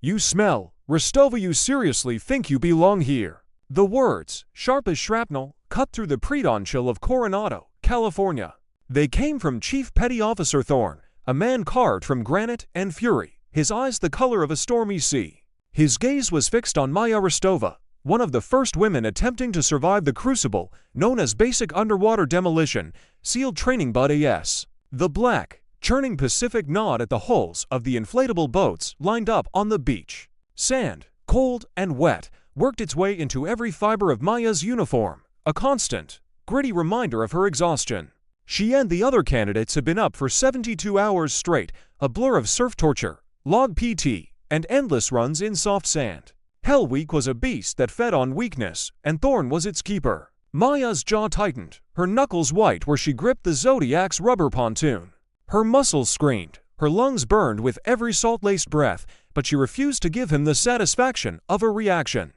"You smell. Rostova, you seriously think you belong here?" The words, sharp as shrapnel, cut through the pre-dawn chill of Coronado, California. They came from Chief Petty Officer Thorne, a man carved from granite and fury, his eyes the color of a stormy sea. His gaze was fixed on Maya Rostova, one of the first women attempting to survive the crucible known as basic underwater demolition, SEAL training but AS. The black, churning Pacific gnawed at the hulls of the inflatable boats lined up on the beach. Sand, cold and wet, worked its way into every fiber of Maya's uniform, a constant, gritty reminder of her exhaustion. She and the other candidates had been up for 72 hours straight, a blur of surf torture, log PT, and endless runs in soft sand. Hell Week was a beast that fed on weakness, and Thorne was its keeper. Maya's jaw tightened, her knuckles white where she gripped the Zodiac's rubber pontoon. Her muscles screamed, her lungs burned with every salt-laced breath, but she refused to give him the satisfaction of a reaction.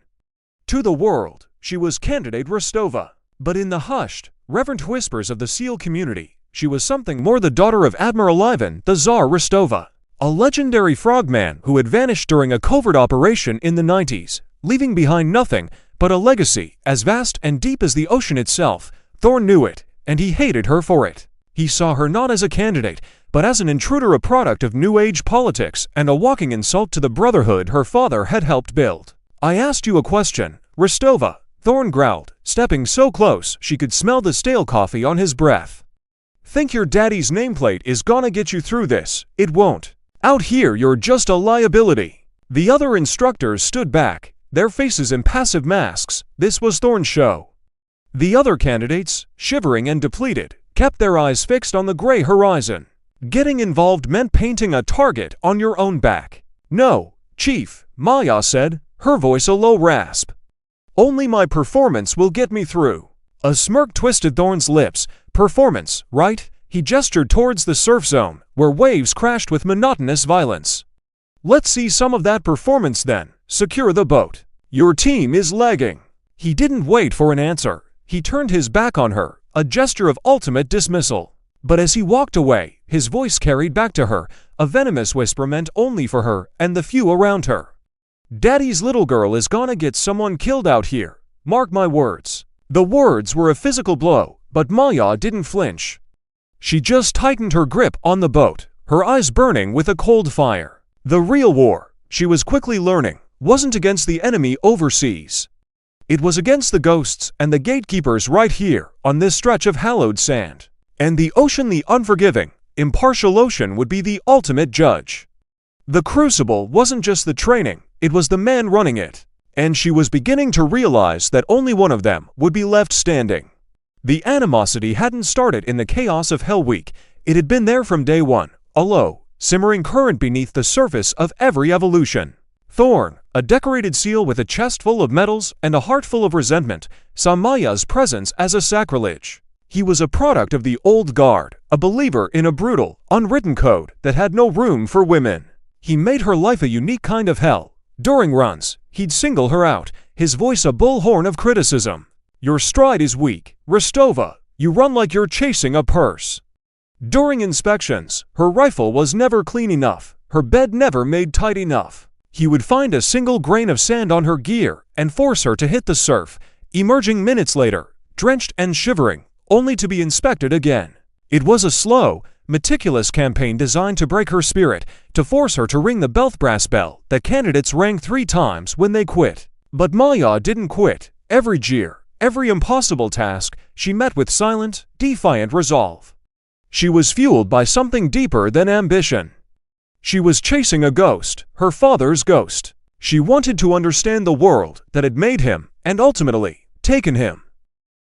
To the world, she was candidate Rostova. But in the hushed, reverent whispers of the SEAL community, she was something more: the daughter of Admiral Ivan the Tsar Rostova, a legendary frogman who had vanished during a covert operation in the 90s, leaving behind nothing but a legacy as vast and deep as the ocean itself. Thorne knew it, and he hated her for it. He saw her not as a candidate, but as an intruder, a product of New Age politics and a walking insult to the brotherhood her father had helped build. "I asked you a question, Rostova," Thorne growled, stepping so close she could smell the stale coffee on his breath. "Think your daddy's nameplate is gonna get you through this? It won't. Out here you're just a liability." The other instructors stood back, their faces impassive masks. This was Thorne's show. The other candidates, shivering and depleted, kept their eyes fixed on the gray horizon. Getting involved meant painting a target on your own back. "No, Chief," Maya said, her voice a low rasp. "Only my performance will get me through." A smirk twisted Thorne's lips. "Performance, right?" He gestured towards the surf zone, where waves crashed with monotonous violence. "Let's see some of that performance then. Secure the boat. Your team is lagging." He didn't wait for an answer. He turned his back on her, a gesture of ultimate dismissal. But as he walked away, his voice carried back to her, a venomous whisper meant only for her and the few around her. "Daddy's little girl is gonna get someone killed out here. Mark my words." The words were a physical blow, but Maya didn't flinch. She just tightened her grip on the boat, her eyes burning with a cold fire. The real war, she was quickly learning, wasn't against the enemy overseas. It was against the ghosts and the gatekeepers right here, on this stretch of hallowed sand. And the ocean, the unforgiving, impartial ocean, would be the ultimate judge. The crucible wasn't just the training, it was the man running it. And she was beginning to realize that only one of them would be left standing. The animosity hadn't started in the chaos of Hell Week. It had been there from day one, a low, simmering current beneath the surface of every evolution. Thorne, a decorated SEAL with a chest full of medals and a heart full of resentment, saw Maya's presence as a sacrilege. He was a product of the old guard, a believer in a brutal, unwritten code that had no room for women. He made her life a unique kind of hell. During runs, he'd single her out, his voice a bullhorn of criticism. "Your stride is weak, Rostova. You run like you're chasing a purse." During inspections, her rifle was never clean enough, her bed never made tight enough. He would find a single grain of sand on her gear and force her to hit the surf, emerging minutes later, drenched and shivering, only to be inspected again. It was a slow, meticulous campaign designed to break her spirit, to force her to ring the belt brass bell that candidates rang 3 times when they quit. But Maya didn't quit. Every jeer, every impossible task, she met with silent, defiant resolve. She was fueled by something deeper than ambition. She was chasing a ghost, her father's ghost. She wanted to understand the world that had made him, and ultimately, taken him.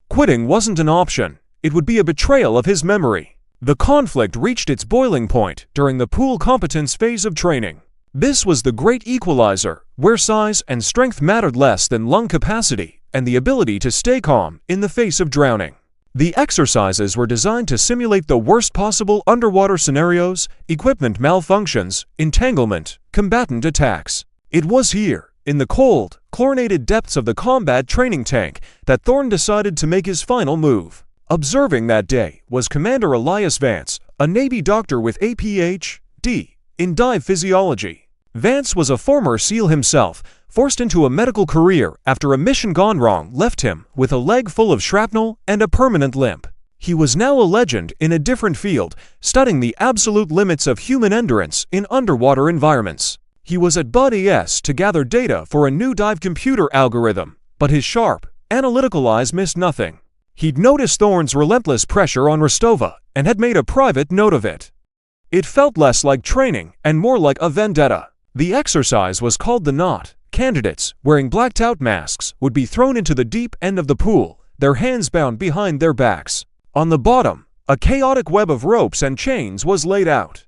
Quitting wasn't an option. It would be a betrayal of his memory. The conflict reached its boiling point during the pool competence phase of training. This was the great equalizer, where size and strength mattered less than lung capacity and the ability to stay calm in the face of drowning. The exercises were designed to simulate the worst possible underwater scenarios, equipment malfunctions, entanglement, combatant attacks. It was here, in the cold, chlorinated depths of the combat training tank, that Thorne decided to make his final move. Observing that day was Commander Elias Vance, a Navy doctor with a Ph.D. in dive physiology. Vance was a former SEAL himself, forced into a medical career after a mission gone wrong left him with a leg full of shrapnel and a permanent limp. He was now a legend in a different field, studying the absolute limits of human endurance in underwater environments. He was at Bud ES to gather data for a new dive computer algorithm, but his sharp, analytical eyes missed nothing. He'd noticed Thorne's relentless pressure on Rostova and had made a private note of it. It felt less like training and more like a vendetta. The exercise was called the knot. Candidates, wearing blacked-out masks, would be thrown into the deep end of the pool, their hands bound behind their backs. On the bottom, a chaotic web of ropes and chains was laid out.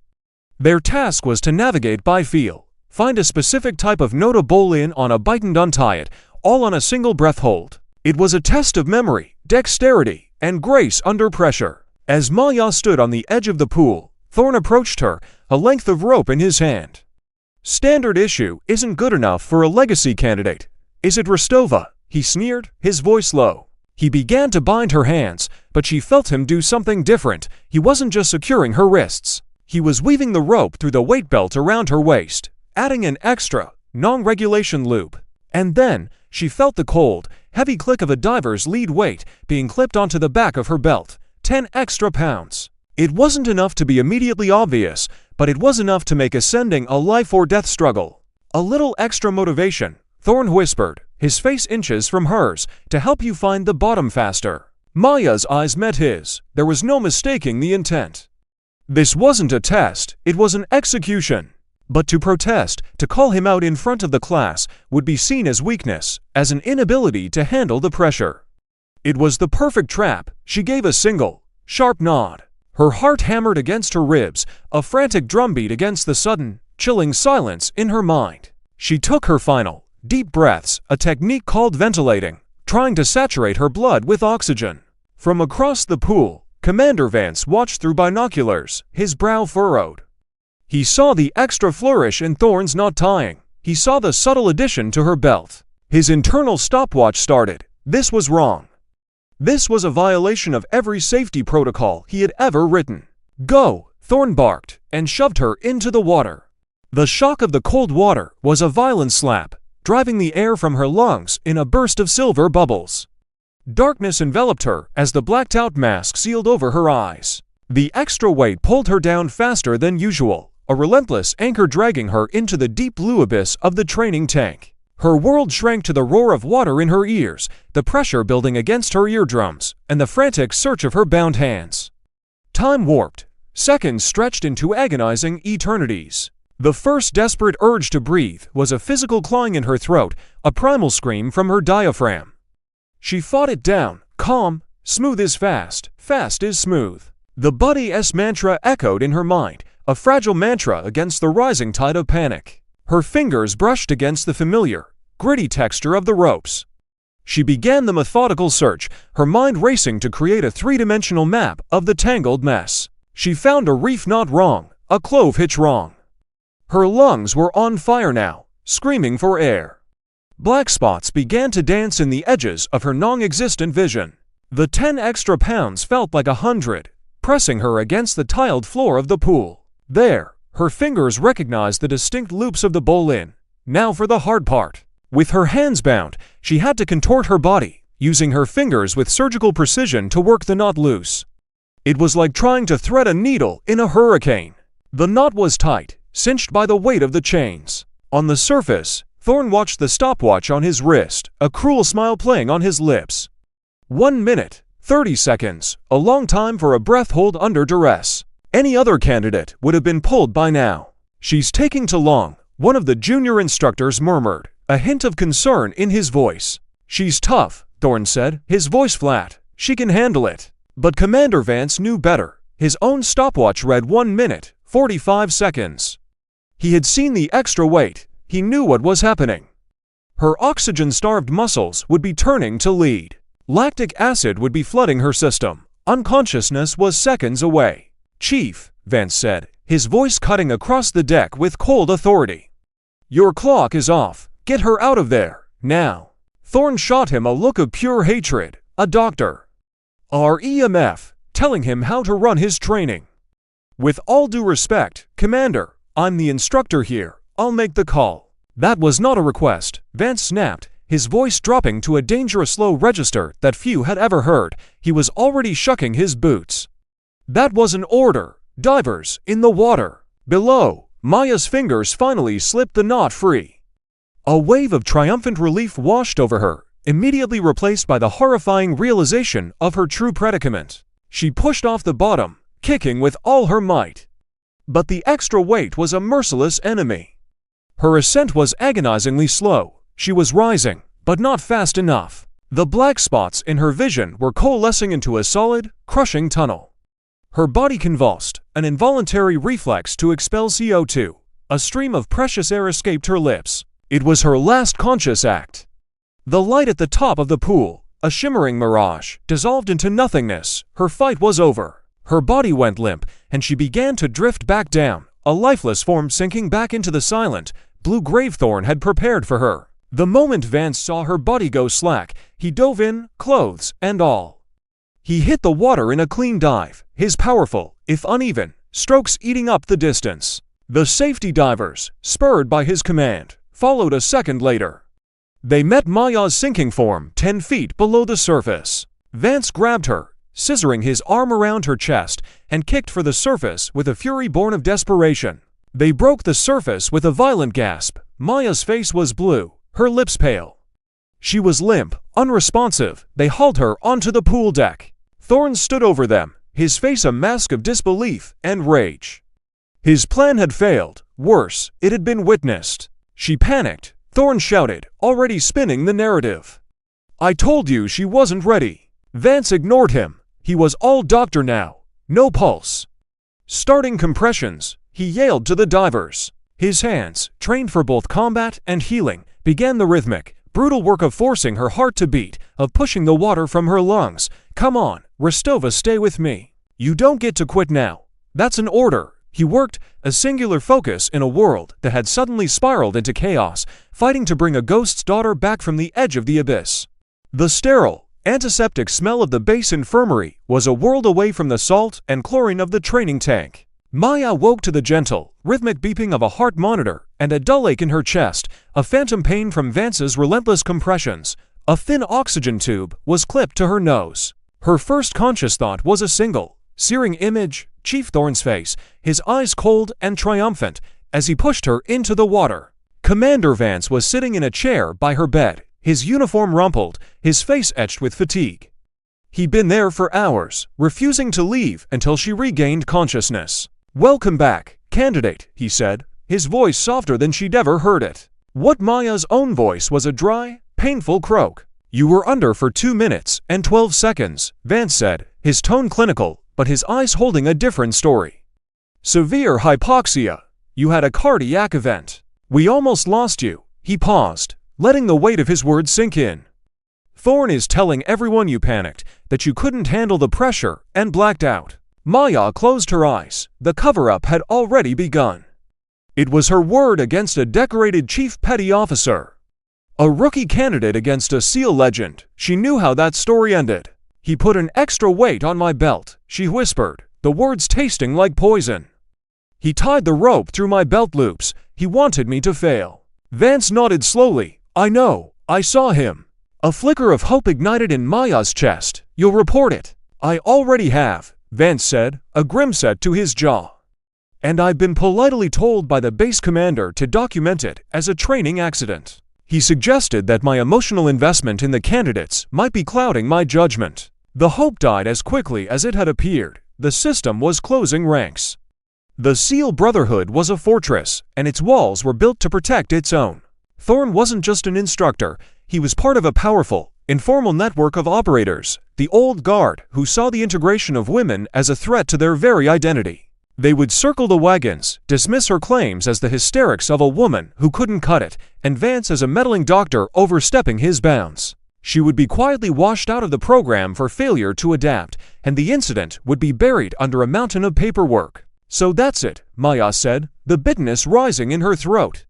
Their task was to navigate by feel, find a specific type of note to bowl in on a bite and untie it, all on a single breath hold. It was a test of memory, dexterity, and grace under pressure. As Maya stood on the edge of the pool, Thorne approached her, a length of rope in his hand. "Standard issue isn't good enough for a legacy candidate, is it, Rostova?" he sneered, his voice low. He began to bind her hands, but she felt him do something different. He wasn't just securing her wrists. He was weaving the rope through the weight belt around her waist, adding an extra, non-regulation loop. And then, she felt the cold, heavy click of a diver's lead weight being clipped onto the back of her belt, 10 extra pounds. It wasn't enough to be immediately obvious, but it was enough to make ascending a life-or-death struggle. "A little extra motivation," Thorne whispered, his face inches from hers, "to help you find the bottom faster." Maya's eyes met his. There was no mistaking the intent. This wasn't a test, it was an execution. But to protest, to call him out in front of the class, would be seen as weakness, as an inability to handle the pressure. It was the perfect trap. She gave a single, sharp nod. Her heart hammered against her ribs, a frantic drumbeat against the sudden, chilling silence in her mind. She took her final, deep breaths, a technique called ventilating, trying to saturate her blood with oxygen. From across the pool, Commander Vance watched through binoculars, his brow furrowed. He saw the extra flourish in Thorne's knot tying. He saw the subtle addition to her belt. His internal stopwatch started. This was wrong. This was a violation of every safety protocol he had ever written. "Go!" Thorne barked, and shoved her into the water. The shock of the cold water was a violent slap, driving the air from her lungs in a burst of silver bubbles. Darkness enveloped her as the blacked-out mask sealed over her eyes. The extra weight pulled her down faster than usual, a relentless anchor dragging her into the deep blue abyss of the training tank. Her world shrank to the roar of water in her ears, the pressure building against her eardrums, and the frantic search of her bound hands. Time warped. Seconds stretched into agonizing eternities. The first desperate urge to breathe was a physical clawing in her throat, a primal scream from her diaphragm. She fought it down, calm, smooth is fast, fast is smooth. The Bud ES mantra echoed in her mind, a fragile mantra against the rising tide of panic. Her fingers brushed against the familiar, gritty texture of the ropes. She began the methodical search, her mind racing to create a three-dimensional map of the tangled mess. She found a reef knot wrong, a clove hitch wrong. Her lungs were on fire now, screaming for air. Black spots began to dance in the edges of her non-existent vision. The 10 extra pounds felt like 100, pressing her against the tiled floor of the pool. There, her fingers recognized the distinct loops of the bowl-in. Now for the hard part. With her hands bound, she had to contort her body, using her fingers with surgical precision to work the knot loose. It was like trying to thread a needle in a hurricane. The knot was tight, cinched by the weight of the chains. On the surface, Thorne watched the stopwatch on his wrist, a cruel smile playing on his lips. 1 minute, 30 seconds, a long time for a breath hold under duress. Any other candidate would have been pulled by now. "She's taking too long," one of the junior instructors murmured, a hint of concern in his voice. "She's tough," Thorne said, his voice flat. "She can handle it." But Commander Vance knew better. His own stopwatch read 1 minute, 45 seconds. He had seen the extra weight. He knew what was happening. Her oxygen-starved muscles would be turning to lead. Lactic acid would be flooding her system. Unconsciousness was seconds away. "Chief," Vance said, his voice cutting across the deck with cold authority. "Your clock is off. Get her out of there, now." Thorne shot him a look of pure hatred. A doctor. Our EMF, telling him how to run his training. "With all due respect, Commander, I'm the instructor here. I'll make the call." That was not a request, Vance snapped, his voice dropping to a dangerous low register that few had ever heard. He was already shucking his boots. "That was an order. Divers, in the water. Below." Maya's fingers finally slipped the knot free. A wave of triumphant relief washed over her, immediately replaced by the horrifying realization of her true predicament. She pushed off the bottom, kicking with all her might. But the extra weight was a merciless enemy. Her ascent was agonizingly slow. She was rising, but not fast enough. The black spots in her vision were coalescing into a solid, crushing tunnel. Her body convulsed, an involuntary reflex to expel CO2. A stream of precious air escaped her lips. It was her last conscious act. The light at the top of the pool, a shimmering mirage, dissolved into nothingness. Her fight was over. Her body went limp, and she began to drift back down, a lifeless form sinking back into the silent, blue grave Thorne had prepared for her. The moment Vance saw her body go slack, he dove in, clothes and all. He hit the water in a clean dive, his powerful, if uneven, strokes eating up the distance. The safety divers, spurred by his command, followed a second later. They met Maya's sinking form 10 feet below the surface. Vance grabbed her, scissoring his arm around her chest, and kicked for the surface with a fury born of desperation. They broke the surface with a violent gasp. Maya's face was blue, her lips pale. She was limp, unresponsive. They hauled her onto the pool deck. Thorne stood over them, his face a mask of disbelief and rage. His plan had failed. Worse, it had been witnessed. She panicked. Thorne shouted, already spinning the narrative. "I told you she wasn't ready." Vance ignored him. He was all doctor now. No pulse. Starting compressions, he yelled to the divers. His hands, trained for both combat and healing, began the rhythmic, brutal work of forcing her heart to beat, of pushing the water from her lungs. "Come on, Rostova, stay with me. You don't get to quit now. That's an order." He worked, a singular focus in a world that had suddenly spiraled into chaos, fighting to bring a ghost's daughter back from the edge of the abyss. The sterile, antiseptic smell of the base infirmary was a world away from the salt and chlorine of the training tank. Maya woke to the gentle, rhythmic beeping of a heart monitor and a dull ache in her chest, a phantom pain from Vance's relentless compressions. A thin oxygen tube was clipped to her nose. Her first conscious thought was a single, searing image, Chief Thorne's face, his eyes cold and triumphant, as he pushed her into the water. Commander Vance was sitting in a chair by her bed, his uniform rumpled, his face etched with fatigue. He'd been there for hours, refusing to leave until she regained consciousness. "Welcome back, candidate," he said, his voice softer than she'd ever heard it. What Maya's own voice was a dry, painful croak. "You were under for 2 minutes and 12 seconds, Vance said, his tone clinical, but his eyes holding a different story. "Severe hypoxia. You had a cardiac event. We almost lost you." He paused, letting the weight of his words sink in. "Thorne is telling everyone you panicked, that you couldn't handle the pressure, and blacked out." Maya closed her eyes. The cover-up had already begun. It was her word against a decorated chief petty officer. A rookie candidate against a SEAL legend. She knew how that story ended. "He put an extra weight on my belt," she whispered, the words tasting like poison. "He tied the rope through my belt loops. He wanted me to fail." Vance nodded slowly. "I know. I saw him." A flicker of hope ignited in Maya's chest. "You'll report it." "I already have," Vance said, a grim set to his jaw. "And I've been politely told by the base commander to document it as a training accident." He suggested that my emotional investment in the candidates might be clouding my judgment. The hope died as quickly as it had appeared. The system was closing ranks. The SEAL Brotherhood was a fortress, and its walls were built to protect its own. Thorne wasn't just an instructor, he was part of a powerful, informal network of operators, the old guard, who saw the integration of women as a threat to their very identity. They would circle the wagons, dismiss her claims as the hysterics of a woman who couldn't cut it, and Vance as a meddling doctor overstepping his bounds. She would be quietly washed out of the program for failure to adapt, and the incident would be buried under a mountain of paperwork. "So that's it," Maya said, the bitterness rising in her throat.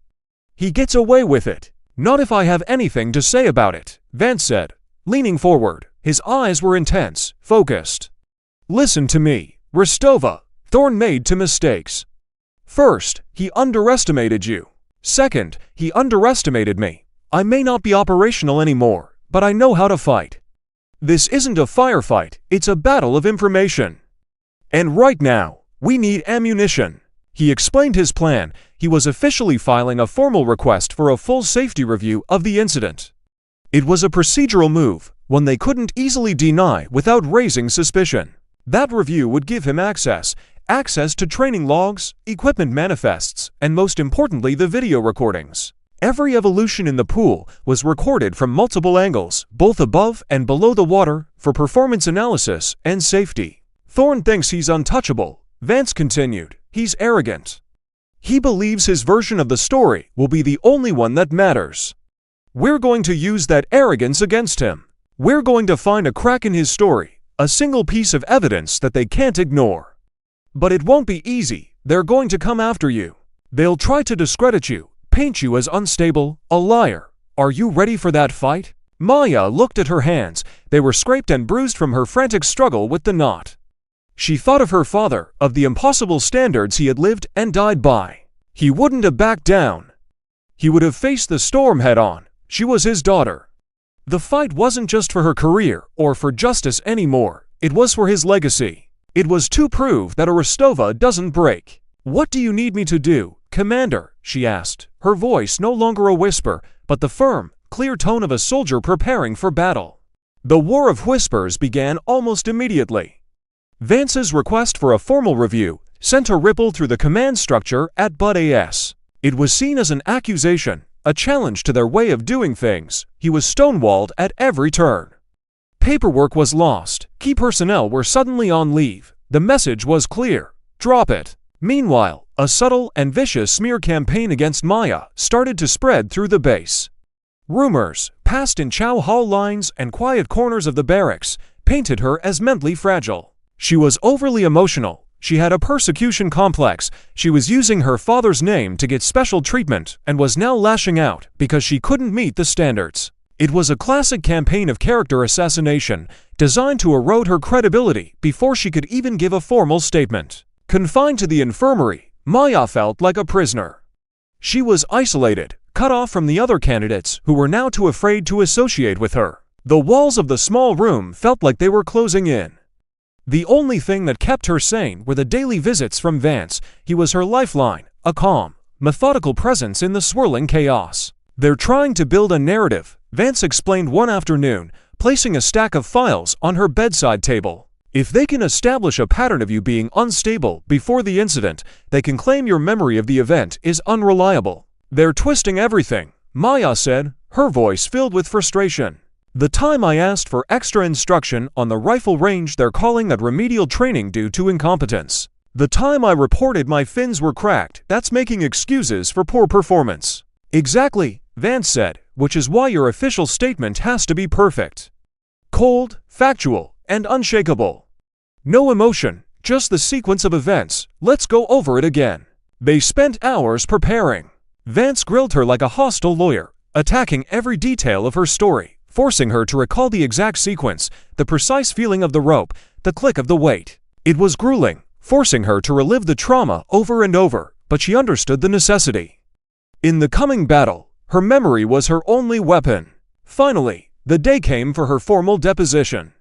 "He gets away with it." "Not if I have anything to say about it," Vance said, leaning forward. His eyes were intense, focused. "Listen to me, Rostova. Thorne made 2 mistakes. First, he underestimated you. Second, he underestimated me. I may not be operational anymore, but I know how to fight. This isn't a firefight, it's a battle of information. And right now, we need ammunition. He explained his plan. He was officially filing a formal request for a full safety review of the incident. It was a procedural move, one they couldn't easily deny without raising suspicion. That review would give him access to training logs, equipment manifests, and most importantly the video recordings. Every evolution in the pool was recorded from multiple angles, both above and below the water, for performance analysis and safety. Thorne thinks he's untouchable, Vance continued. He's arrogant. He believes his version of the story will be the only one that matters. We're going to use that arrogance against him. We're going to find a crack in his story, a single piece of evidence that they can't ignore. But it won't be easy. They're going to come after you. They'll try to discredit you, paint you as unstable, a liar. Are you ready for that fight? Maya looked at her hands. They were scraped and bruised from her frantic struggle with the knot. She thought of her father, of the impossible standards he had lived and died by. He wouldn't have backed down. He would have faced the storm head-on. She was his daughter. The fight wasn't just for her career or for justice anymore. It was for his legacy. It was to prove that a Rostova doesn't break. "What do you need me to do, Commander?" she asked, her voice no longer a whisper, but the firm, clear tone of a soldier preparing for battle. The war of whispers began almost immediately. Vance's request for a formal review sent a ripple through the command structure at Bud AS. It was seen as an accusation, a challenge to their way of doing things. He was stonewalled at every turn. Paperwork was lost. Key personnel were suddenly on leave. The message was clear: drop it. Meanwhile, a subtle and vicious smear campaign against Maya started to spread through the base. Rumors, passed in chow hall lines and quiet corners of the barracks, painted her as mentally fragile. She was overly emotional. She had a persecution complex. She was using her father's name to get special treatment and was now lashing out because she couldn't meet the standards. It was a classic campaign of character assassination, designed to erode her credibility before she could even give a formal statement. Confined to the infirmary, Maya felt like a prisoner. She was isolated, cut off from the other candidates who were now too afraid to associate with her. The walls of the small room felt like they were closing in. The only thing that kept her sane were the daily visits from Vance. He was her lifeline, a calm, methodical presence in the swirling chaos. "They're trying to build a narrative," Vance explained one afternoon, placing a stack of files on her bedside table. "If they can establish a pattern of you being unstable before the incident, they can claim your memory of the event is unreliable. They're twisting everything," Maya said, her voice filled with frustration. "The time I asked for extra instruction on the rifle range, they're calling that remedial training due to incompetence. The time I reported my fins were cracked, that's making excuses for poor performance." "Exactly," Vance said, "which is why your official statement has to be perfect. Cold, factual, and unshakable. No emotion, just the sequence of events. Let's go over it again." They spent hours preparing. Vance grilled her like a hostile lawyer, attacking every detail of her story, forcing her to recall the exact sequence, the precise feeling of the rope, the click of the weight. It was grueling, forcing her to relive the trauma over and over, but she understood the necessity. In the coming battle, her memory was her only weapon. Finally, the day came for her formal deposition.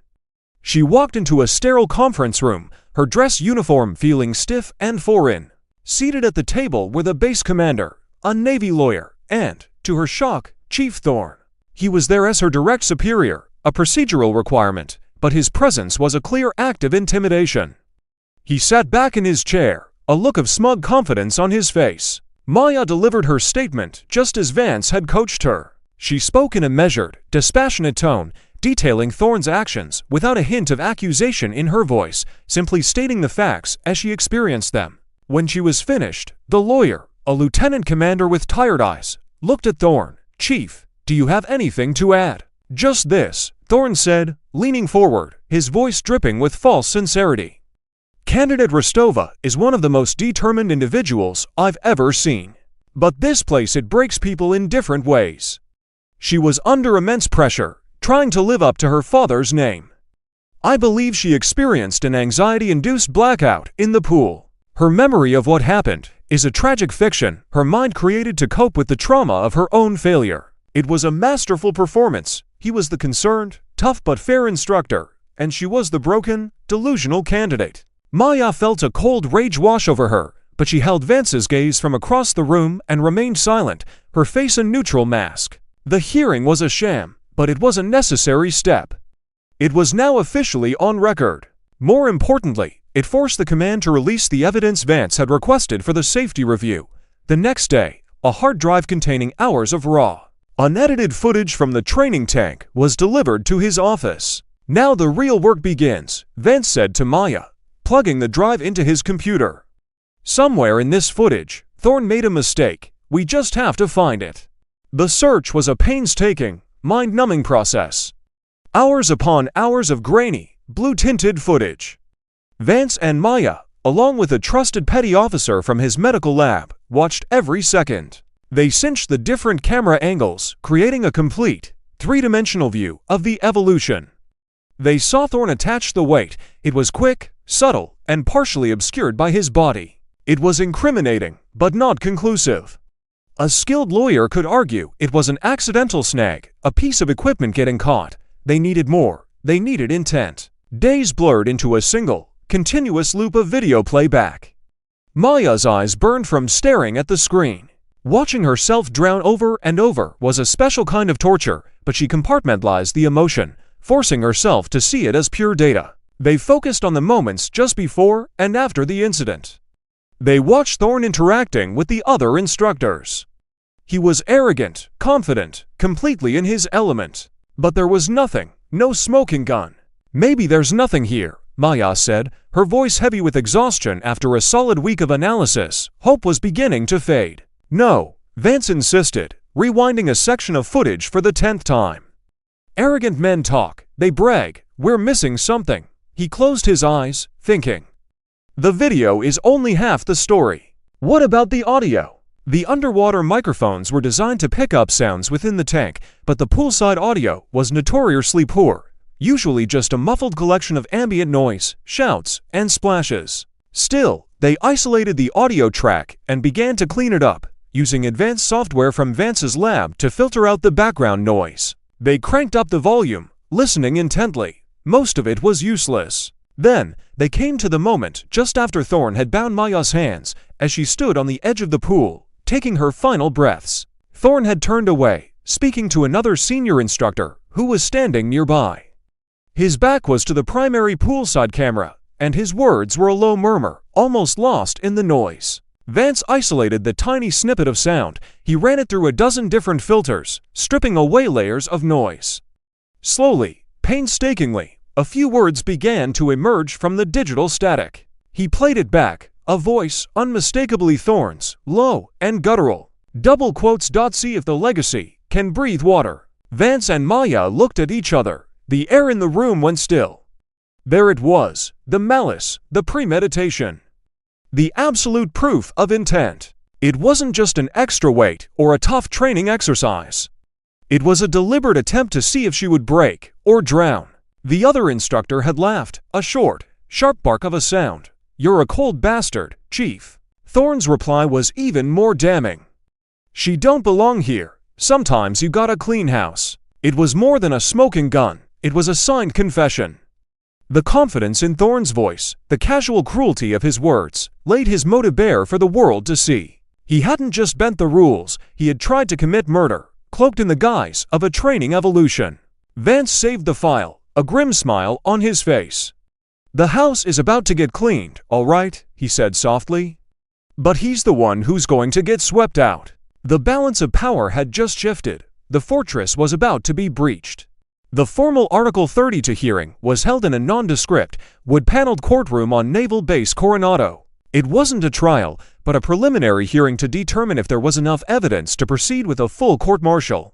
She walked into a sterile conference room, her dress uniform feeling stiff and foreign. Seated at the table were the base commander, a Navy lawyer, and, to her shock, Chief Thorne. He was there as her direct superior, a procedural requirement, but his presence was a clear act of intimidation. He sat back in his chair, a look of smug confidence on his face. Maya delivered her statement just as Vance had coached her. She spoke in a measured, dispassionate tone, detailing Thorne's actions without a hint of accusation in her voice, simply stating the facts as she experienced them. When she was finished, the lawyer, a lieutenant commander with tired eyes, looked at Thorne. "Chief, do you have anything to add?" "Just this," Thorne said, leaning forward, his voice dripping with false sincerity. "Candidate Rostova is one of the most determined individuals I've ever seen. But this place, it breaks people in different ways. She was under immense pressure, trying to live up to her father's name. I believe she experienced an anxiety-induced blackout in the pool. Her memory of what happened is a tragic fiction her mind created to cope with the trauma of her own failure. It was a masterful performance. He was the concerned, tough but fair instructor, and she was the broken, delusional candidate. Maya felt a cold rage wash over her, but she held Vance's gaze from across the room and remained silent, her face a neutral mask. The hearing was a sham, but it was a necessary step. It was now officially on record. More importantly, it forced the command to release the evidence Vance had requested for the safety review. The next day, a hard drive containing hours of raw, unedited footage from the training tank was delivered to his office. Now the real work begins, Vance said to Maya, plugging the drive into his computer. Somewhere in this footage, Thorne made a mistake. We just have to find it. The search was a painstaking, mind-numbing process. Hours upon hours of grainy, blue-tinted footage. Vance and Maya, along with a trusted petty officer from his medical lab, watched every second. They cinched the different camera angles, creating a complete, three-dimensional view of the evolution. They saw Thorne attach the weight. It was quick, subtle, and partially obscured by his body. It was incriminating, but not conclusive. A skilled lawyer could argue it was an accidental snag, a piece of equipment getting caught. They needed more. They needed intent. Days blurred into a single, continuous loop of video playback. Maya's eyes burned from staring at the screen. Watching herself drown over and over was a special kind of torture, but she compartmentalized the emotion, forcing herself to see it as pure data. They focused on the moments just before and after the incident. They watched Thorne interacting with the other instructors. He was arrogant, confident, completely in his element. But there was nothing, no smoking gun. Maybe there's nothing here, Maya said, her voice heavy with exhaustion after a solid week of analysis. Hope was beginning to fade. No, Vance insisted, rewinding a section of footage for the 10th time. Arrogant men talk, they brag, we're missing something. He closed his eyes, thinking. The video is only half the story. What about the audio? The underwater microphones were designed to pick up sounds within the tank, but the poolside audio was notoriously poor, usually just a muffled collection of ambient noise, shouts, and splashes. Still, they isolated the audio track and began to clean it up, using advanced software from Vance's lab to filter out the background noise. They cranked up the volume, listening intently. Most of it was useless. Then, they came to the moment just after Thorne had bound Maya's hands as she stood on the edge of the pool, taking her final breaths. Thorne had turned away, speaking to another senior instructor who was standing nearby. His back was to the primary poolside camera, and his words were a low murmur, almost lost in the noise. Vance isolated the tiny snippet of sound. He ran it through a dozen different filters, stripping away layers of noise. Slowly, painstakingly, a few words began to emerge from the digital static. He played it back, a voice unmistakably Thorne's, low and guttural. Double quotes. See if the legacy can breathe water. Vance and Maya looked at each other. The air in the room went still. There it was, the malice, the premeditation. The absolute proof of intent. It wasn't just an extra weight or a tough training exercise. It was a deliberate attempt to see if she would break or drown. The other instructor had laughed, a short, sharp bark of a sound. You're a cold bastard, Chief. Thorne's reply was even more damning. She don't belong here. Sometimes you gotta clean house. It was more than a smoking gun. It was a signed confession. The confidence in Thorne's voice, the casual cruelty of his words, laid his motive bare for the world to see. He hadn't just bent the rules, he had tried to commit murder, cloaked in the guise of a training evolution. Vance saved the file, a grim smile on his face. The house is about to get cleaned, all right, he said softly. But he's the one who's going to get swept out. The balance of power had just shifted. The fortress was about to be breached. The formal Article 32 hearing was held in a nondescript, wood-paneled courtroom on Naval Base Coronado. It wasn't a trial, but a preliminary hearing to determine if there was enough evidence to proceed with a full court-martial.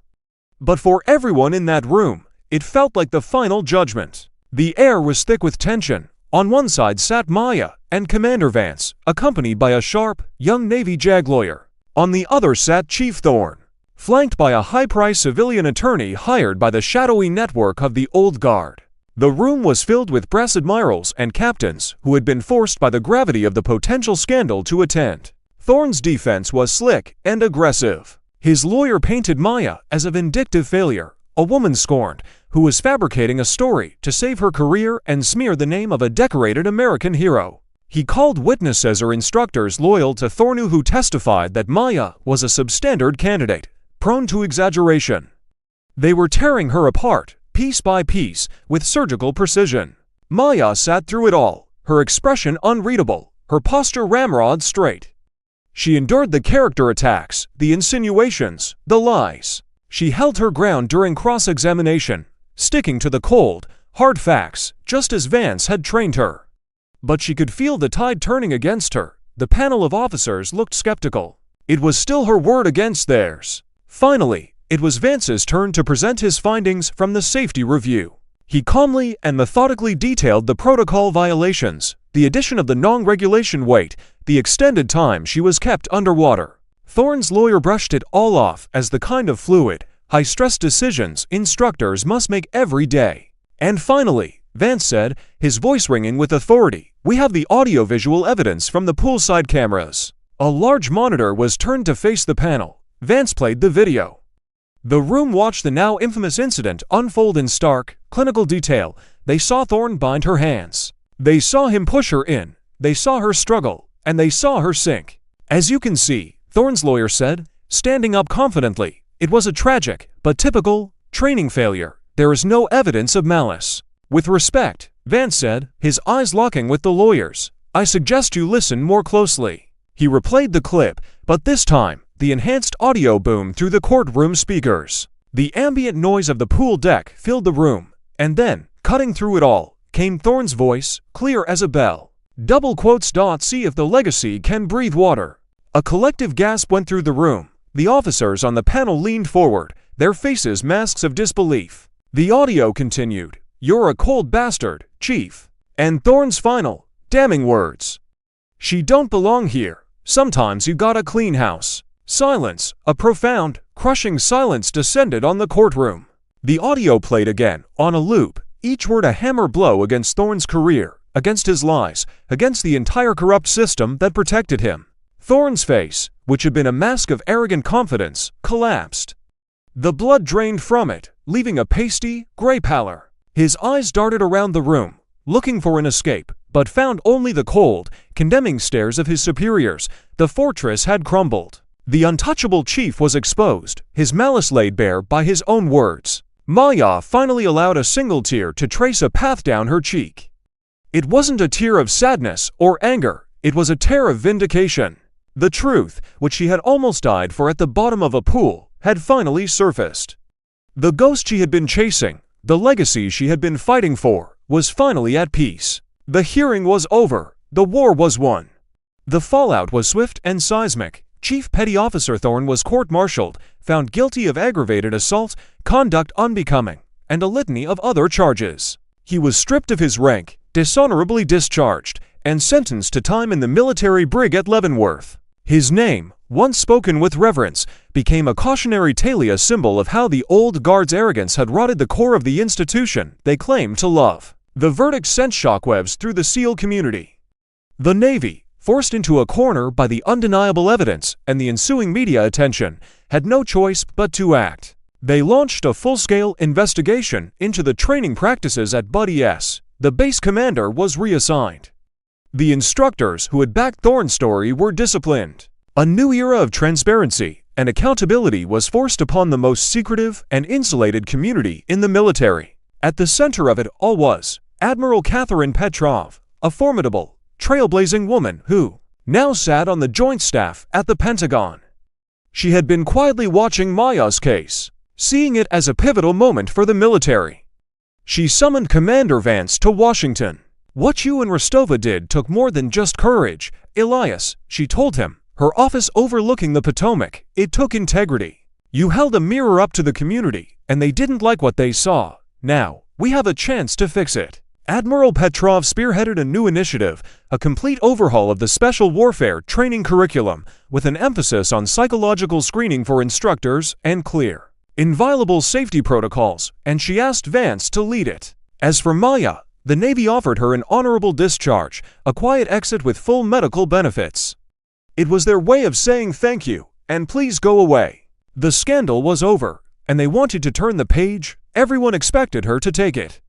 But for everyone in that room, it felt like the final judgment. The air was thick with tension. On one side sat Maya and Commander Vance, accompanied by a sharp, young Navy JAG lawyer. On the other sat Chief Thorne, flanked by a high-priced civilian attorney hired by the shadowy network of the Old Guard. The room was filled with brass admirals and captains who had been forced by the gravity of the potential scandal to attend. Thorne's defense was slick and aggressive. His lawyer painted Maya as a vindictive failure, a woman scorned, who was fabricating a story to save her career and smear the name of a decorated American hero. He called witnesses or instructors loyal to Thorne who testified that Maya was a substandard candidate, prone to exaggeration. They were tearing her apart, piece by piece, with surgical precision. Maya sat through it all, her expression unreadable, her posture ramrod straight. She endured the character attacks, the insinuations, the lies. She held her ground during cross-examination, sticking to the cold, hard facts, just as Vance had trained her. But she could feel the tide turning against her. The panel of officers looked skeptical. It was still her word against theirs. Finally, it was Vance's turn to present his findings from the safety review. He calmly and methodically detailed the protocol violations, the addition of the non-regulation weight, the extended time she was kept underwater. Thorne's lawyer brushed it all off as the kind of fluid, high-stress decisions instructors must make every day. And finally, Vance said, his voice ringing with authority, "We have the audio-visual evidence from the poolside cameras." A large monitor was turned to face the panel. Vance played the video. The room watched the now infamous incident unfold in stark, clinical detail. They saw Thorne bind her hands. They saw him push her in. They saw her struggle. And they saw her sink. "As you can see," Thorne's lawyer said, standing up confidently, "it was a tragic, but typical, training failure. There is no evidence of malice." "With respect," Vance said, his eyes locking with the lawyer's, "I suggest you listen more closely." He replayed the clip, but this time, the enhanced audio boomed through the courtroom speakers. The ambient noise of the pool deck filled the room, and then, cutting through it all, came Thorne's voice, clear as a bell. Double quotes. "See if the legacy can breathe water." A collective gasp went through the room. The officers on the panel leaned forward, their faces masks of disbelief. The audio continued, "You're a cold bastard, Chief." And Thorne's final, damning words, "She don't belong here. Sometimes you gotta clean house." Silence, a profound, crushing silence descended on the courtroom. The audio played again, on a loop, each word a hammer blow against Thorne's career, against his lies, against the entire corrupt system that protected him. Thorne's face, which had been a mask of arrogant confidence, collapsed. The blood drained from it, leaving a pasty, gray pallor. His eyes darted around the room, looking for an escape, but found only the cold, condemning stares of his superiors. The fortress had crumbled. The untouchable chief was exposed, his malice laid bare by his own words. Maya finally allowed a single tear to trace a path down her cheek. It wasn't a tear of sadness or anger, it was a tear of vindication. The truth, which she had almost died for at the bottom of a pool, had finally surfaced. The ghost she had been chasing, the legacy she had been fighting for, was finally at peace. The hearing was over, the war was won. The fallout was swift and seismic. Chief Petty Officer Thorne was court-martialed, found guilty of aggravated assault, conduct unbecoming, and a litany of other charges. He was stripped of his rank, dishonorably discharged, and sentenced to time in the military brig at Leavenworth. His name, once spoken with reverence, became a cautionary tale, a symbol of how the old guard's arrogance had rotted the core of the institution they claimed to love. The verdict sent shockwaves through the SEAL community. The Navy, forced into a corner by the undeniable evidence and the ensuing media attention, had no choice but to act. They launched a full-scale investigation into the training practices at Buddy S. The base commander was reassigned. The instructors who had backed Thorne's story were disciplined. A new era of transparency and accountability was forced upon the most secretive and insulated community in the military. At the center of it all was Admiral Catherine Petrov, a formidable, trailblazing woman who now sat on the Joint Staff at the Pentagon. She had been quietly watching Maya's case, seeing it as a pivotal moment for the military. She summoned Commander Vance to Washington. "What you and Rostova did took more than just courage, Elias," she told him, her office overlooking the Potomac. "It took integrity. You held a mirror up to the community, and they didn't like what they saw. Now, we have a chance to fix it." Admiral Petrov spearheaded a new initiative, a complete overhaul of the special warfare training curriculum, with an emphasis on psychological screening for instructors and clear, inviolable safety protocols, and she asked Vance to lead it. As for Maya, the Navy offered her an honorable discharge, a quiet exit with full medical benefits. It was their way of saying thank you, and please go away. The scandal was over, and they wanted to turn the page. Everyone expected her to take it.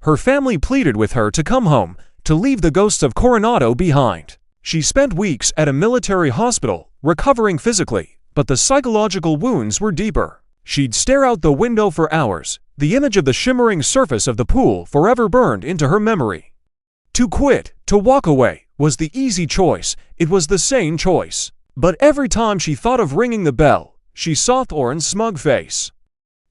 Her family pleaded with her to come home, to leave the ghosts of Coronado behind. She spent weeks at a military hospital, recovering physically, but the psychological wounds were deeper. She'd stare out the window for hours, the image of the shimmering surface of the pool forever burned into her memory. To quit, to walk away, was the easy choice. It was the sane choice. But every time she thought of ringing the bell, she saw Thorne's smug face.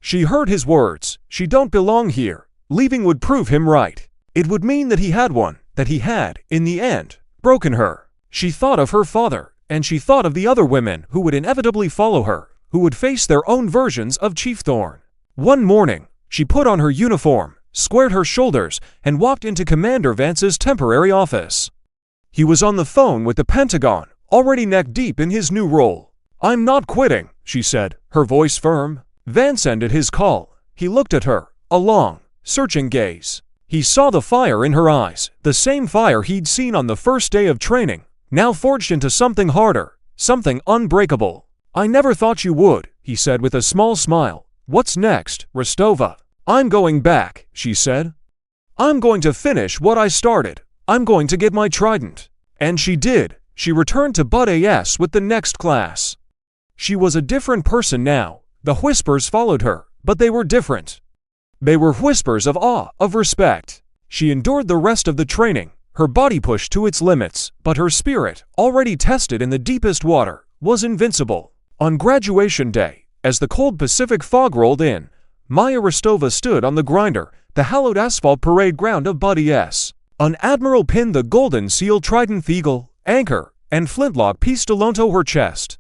She heard his words, "She don't belong here." Leaving would prove him right. It would mean that he had won, that he had, in the end, broken her. She thought of her father, and she thought of the other women who would inevitably follow her, who would face their own versions of Chief Thorne. One morning, she put on her uniform, squared her shoulders, and walked into Commander Vance's temporary office. He was on the phone with the Pentagon, already neck-deep in his new role. "I'm not quitting," she said, her voice firm. Vance ended his call. He looked at her, a long, searching gaze. He saw the fire in her eyes, the same fire he'd seen on the first day of training, now forged into something harder, something unbreakable. "I never thought you would," he said with a small smile. "What's next, Rostova?" "I'm going back," she said. "I'm going to finish what I started. I'm going to get my trident." And she did. She returned to Bud AS with the next class. She was a different person now. The whispers followed her, but they were different. They were whispers of awe, of respect. She endured the rest of the training, her body pushed to its limits, but her spirit, already tested in the deepest water, was invincible. On graduation day, as the cold Pacific fog rolled in, Maya Rostova stood on the grinder, the hallowed asphalt parade ground of Bud AS. An admiral pinned the golden seal trident eagle, anchor, and flintlock pistol to her chest.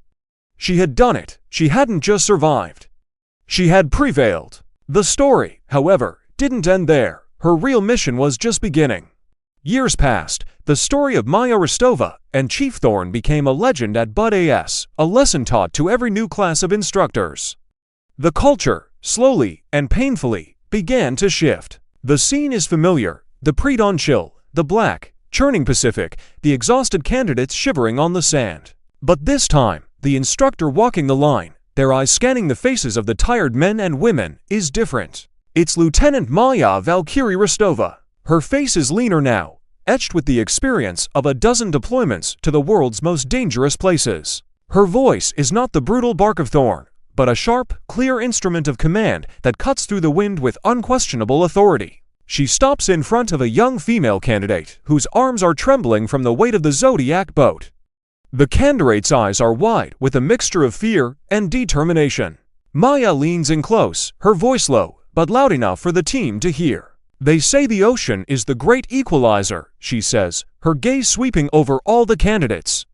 She had done it. She hadn't just survived. She had prevailed. The story, however, didn't end there. Her real mission was just beginning. Years passed. The story of Maya Rostova and Chief Thorne became a legend at Bud AS, a lesson taught to every new class of instructors. The culture, slowly and painfully, began to shift. The scene is familiar. The pre-dawn chill, the black, churning Pacific, the exhausted candidates shivering on the sand. But this time, the instructor walking the line, their eyes scanning the faces of the tired men and women, is different. It's Lieutenant Maya Valkyrie Rostova. Her face is leaner now, etched with the experience of a dozen deployments to the world's most dangerous places. Her voice is not the brutal bark of Thorne, but a sharp, clear instrument of command that cuts through the wind with unquestionable authority. She stops in front of a young female candidate whose arms are trembling from the weight of the Zodiac boat. The candidate's eyes are wide with a mixture of fear and determination. Maya leans in close, her voice low, but loud enough for the team to hear. "They say the ocean is the great equalizer," she says, her gaze sweeping over all the candidates.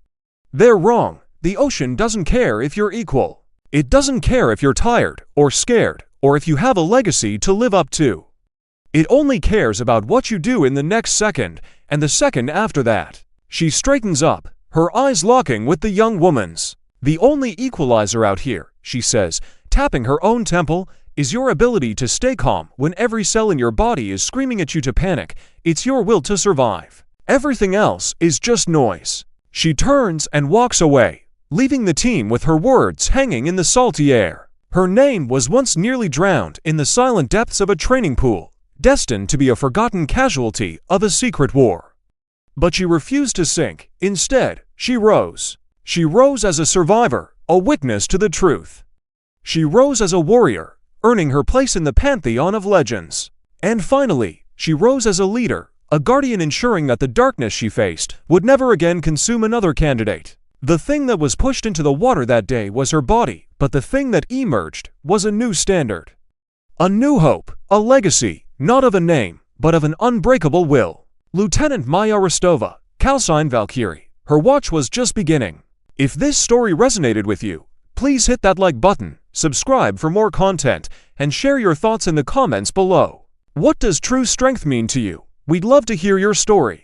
"They're wrong. The ocean doesn't care if you're equal. It doesn't care if you're tired, or scared, or if you have a legacy to live up to. It only cares about what you do in the next second, and the second after that." She straightens up, her eyes locking with the young woman's. "The only equalizer out here," she says, tapping her own temple, "is your ability to stay calm when every cell in your body is screaming at you to panic. It's your will to survive. Everything else is just noise." She turns and walks away, leaving the team with her words hanging in the salty air. Her name was once nearly drowned in the silent depths of a training pool, destined to be a forgotten casualty of a secret war. But she refused to sink. Instead, she rose. She rose as a survivor, a witness to the truth. She rose as a warrior, earning her place in the pantheon of legends. And finally, she rose as a leader, a guardian ensuring that the darkness she faced would never again consume another candidate. The thing that was pushed into the water that day was her body, but the thing that emerged was a new standard. A new hope, a legacy, not of a name, but of an unbreakable will. Lieutenant Maya Rostova, calcine Valkyrie. Her watch was just beginning. If this story resonated with you, please hit that like button, subscribe for more content, and share your thoughts in the comments below. What does true strength mean to you? We'd love to hear your story.